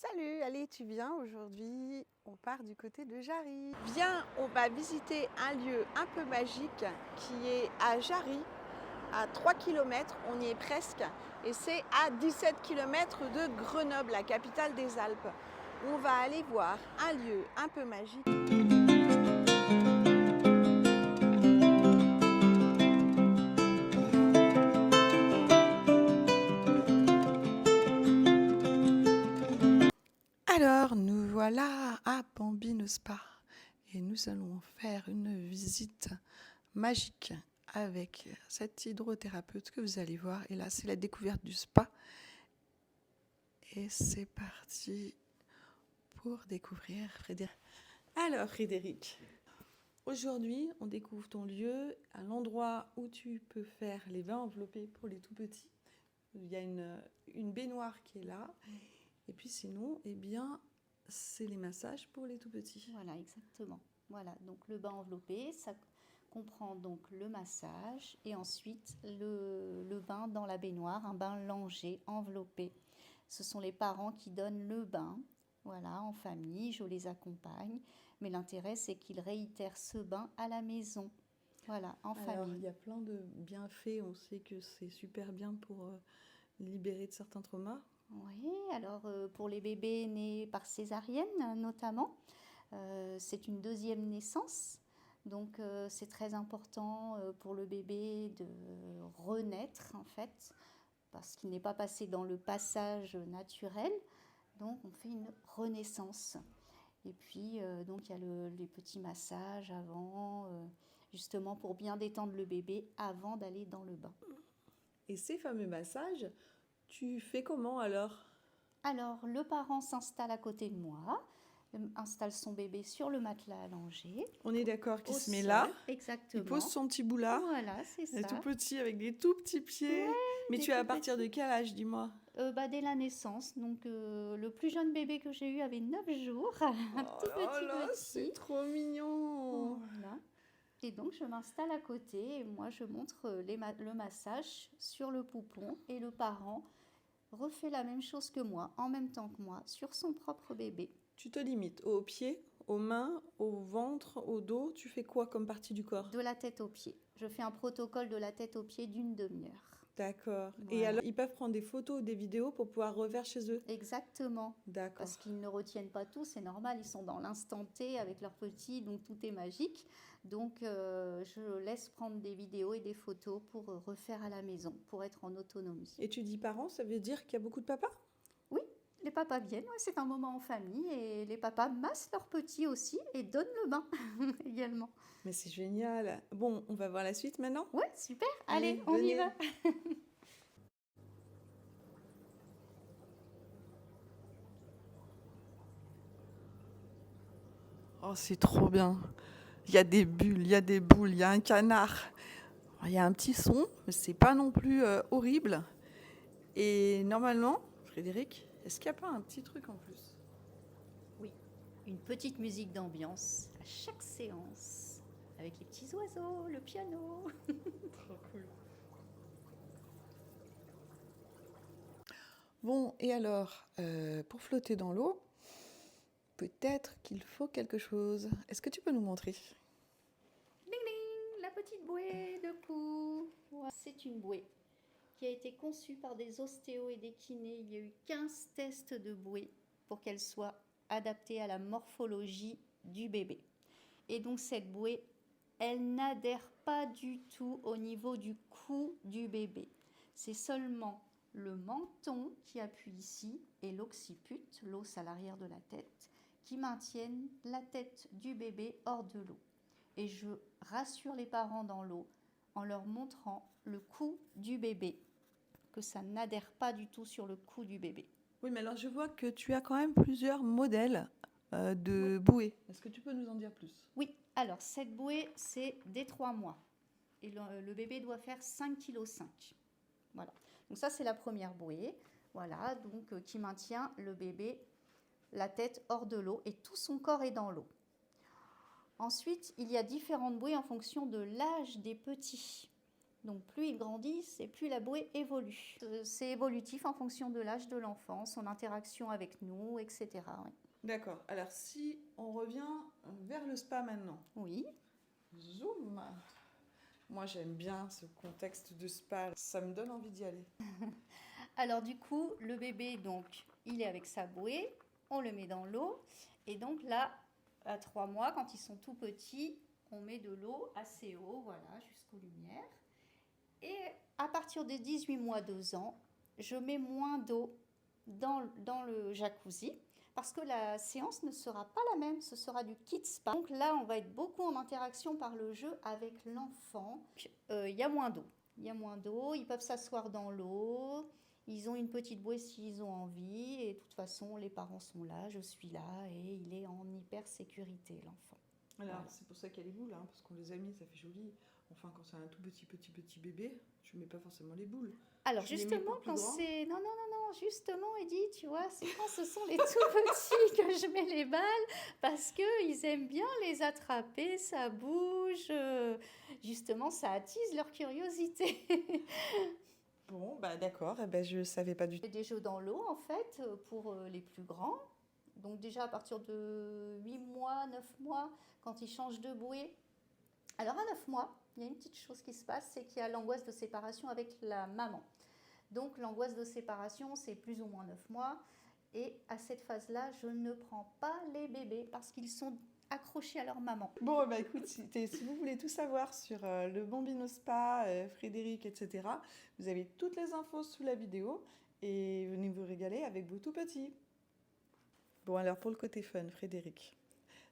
Salut, allez, tu viens aujourd'hui, on part du côté de Jarry. Viens, on va visiter un lieu un peu magique qui est à Jarry, à 3 km, on y est presque, et c'est à 17 km de Grenoble, la capitale des Alpes. On va aller voir un lieu un peu magique. Alors, nous voilà à Bambino Spa et nous allons faire une visite magique avec cette hydrothérapeute que vous allez voir. Et là, c'est la découverte du spa. Et c'est parti pour découvrir Frédéric. Alors, Frédéric, aujourd'hui, on découvre ton lieu, à l'endroit où tu peux faire les bains enveloppés pour les tout petits. Il y a une baignoire qui est là. Et puis sinon, eh bien, c'est les massages pour les tout petits. Voilà, exactement. Voilà, donc le bain enveloppé, ça comprend donc le massage et ensuite le bain dans la baignoire, un bain langé, enveloppé. Ce sont les parents qui donnent le bain, voilà, en famille, je les accompagne. Mais l'intérêt, c'est qu'ils réitèrent ce bain à la maison, voilà, en Alors, famille. il y a plein de bienfaits. On sait que c'est super bien pour libérer de certains traumas. Oui, alors pour les bébés nés par césarienne notamment, c'est une deuxième naissance. Donc c'est très important pour le bébé de renaître en fait, parce qu'il n'est pas passé dans le passage naturel. Donc on fait une renaissance. Et puis donc il y a les petits massages avant, justement pour bien détendre le bébé avant d'aller dans le bain. Et ces fameux massages, tu fais comment alors? Alors, le parent s'installe à côté de moi, installe son bébé sur le matelas allongé, On est d'accord qu'il au se met sol, là, il pose exactement. son petit bout là, Voilà, c'est il est tout ça. petit avec des tout petits pieds. Mais Des tu es à tout partir de petits. quel âge, dis-moi? Dès la naissance, donc le plus jeune bébé que j'ai eu avait 9 jours, un Oh tout là là, c'est petit. trop mignon. Voilà. Et donc je m'installe à côté et moi je montre le massage sur le poupon et le parent refait la même chose que moi, en même temps que moi, sur son propre bébé. Tu te limites aux pieds, aux mains, au ventre, au dos. Tu fais quoi comme partie du corps? De la tête aux pieds. Je fais un protocole de la tête aux pieds d'une demi-heure. D'accord. Et Voilà. alors, ils peuvent prendre des photos ou des vidéos pour pouvoir refaire chez eux? Exactement. D'accord. Parce qu'ils ne retiennent pas tout, c'est normal, ils sont dans l'instant T avec leurs petits, donc tout est magique. Donc je laisse prendre des vidéos et des photos pour refaire à la maison, pour être en autonomie. Et tu dis parents, ça veut dire qu'il y a beaucoup de papas? Oui, les papas viennent, ouais, c'est un moment en famille et les papas massent leurs petits aussi et donnent le bain également. Mais c'est génial. Bon, on va voir la suite maintenant? Ouais, super, Allez, allez, on y venez. va. Oh, c'est trop bien. Il y a des bulles, il y a des boules, il y a un canard. Il y a un petit son, mais c'est pas non plus horrible. Et normalement, Frédéric, est-ce qu'il n'y a pas un petit truc en plus? Oui, une petite musique d'ambiance à chaque séance, avec les petits oiseaux, le piano. Trop cool. Bon, et alors, pour flotter dans l'eau, peut-être qu'il faut quelque chose. Est-ce que tu peux nous montrer? Ding ding, la petite bouée de cou. Ouais, c'est une bouée qui a été conçue par des ostéos et des kinés. Il y a eu 15 tests de bouée pour qu'elle soit adaptée à la morphologie du bébé. Et donc cette bouée, elle n'adhère pas du tout au niveau du cou du bébé. C'est seulement le menton qui appuie ici et l'occiput, l'os à l'arrière de la tête, qui maintiennent la tête du bébé hors de l'eau. Et je rassure les parents dans l'eau en leur montrant le cou du bébé, que ça n'adhère pas du tout sur le cou du bébé. Oui, mais alors je vois que tu as quand même plusieurs modèles de bouées. Est-ce que tu peux nous en dire plus? Oui, alors cette bouée, c'est dès 3 mois. Et le bébé doit faire 5,5 kg. Voilà. Donc ça, c'est la première bouée. Voilà, donc qui maintient le bébé, la tête hors de l'eau et tout son corps est dans l'eau. Ensuite, il y a différentes bouées en fonction de l'âge des petits. Donc plus ils grandissent et plus la bouée évolue. C'est évolutif en fonction de l'âge de l'enfant, son interaction avec nous, etc. Oui. D'accord. Alors, si on revient vers le spa maintenant. Oui. Zoom. Moi, j'aime bien ce contexte de spa. Ça me donne envie d'y aller. Alors du coup, le bébé, donc, il est avec sa bouée, on le met dans l'eau. Et donc là, à 3 mois, quand ils sont tout petits, on met de l'eau assez haut, voilà, jusqu'aux lumières. Et à partir de 18 mois, 2 ans, je mets moins d'eau dans le jacuzzi parce que la séance ne sera pas la même, ce sera du kids spa. Donc là, on va être beaucoup en interaction par le jeu avec l'enfant. Il y a moins d'eau. Il y a moins d'eau, ils peuvent s'asseoir dans l'eau, ils ont une petite bouée s'ils ont envie, et de toute façon, les parents sont là, je suis là, et il est en hyper sécurité, l'enfant. Alors, Voilà. c'est pour ça qu'il y a les boules, hein, parce qu'on les a mis, ça fait joli. Enfin, quand c'est un tout petit bébé, je mets pas forcément les boules. Alors Je les mets justement, pour plus quand grand. c'est... Non, justement, Edith, tu vois, c'est quand ce sont les tout petits que je mets les balles, parce qu'ils aiment bien les attraper, ça bouge, justement, ça attise leur curiosité. Bon, bah d'accord, eh ben, je savais pas du tout. Il y a des jeux dans l'eau, en fait, pour les plus grands. Donc déjà à partir de 8 mois, 9 mois, quand ils changent de bouée. Alors à 9 mois, il y a une petite chose qui se passe, c'est qu'il y a l'angoisse de séparation avec la maman. Donc l'angoisse de séparation, c'est plus ou moins 9 mois. Et à cette phase-là, je ne prends pas les bébés parce qu'ils sont accrochés à leur maman. Bon, bah écoute, si vous voulez tout savoir sur le Bambino Spa, Frédéric, etc., vous avez toutes les infos sous la vidéo et venez vous régaler avec vos tout petits. Bon, alors pour le côté fun, Frédéric,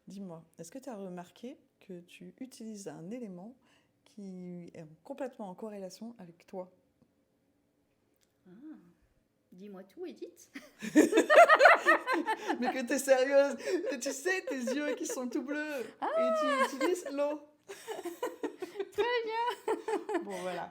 dis-moi, est-ce que tu as remarqué que tu utilises un élément qui est complètement en corrélation avec toi? Ah, dis-moi tout, Edith. Mais que t'es sérieuse. Tu sais, tes yeux qui sont tout bleus. Et tu utilises l'eau. Très bien. Bon, voilà.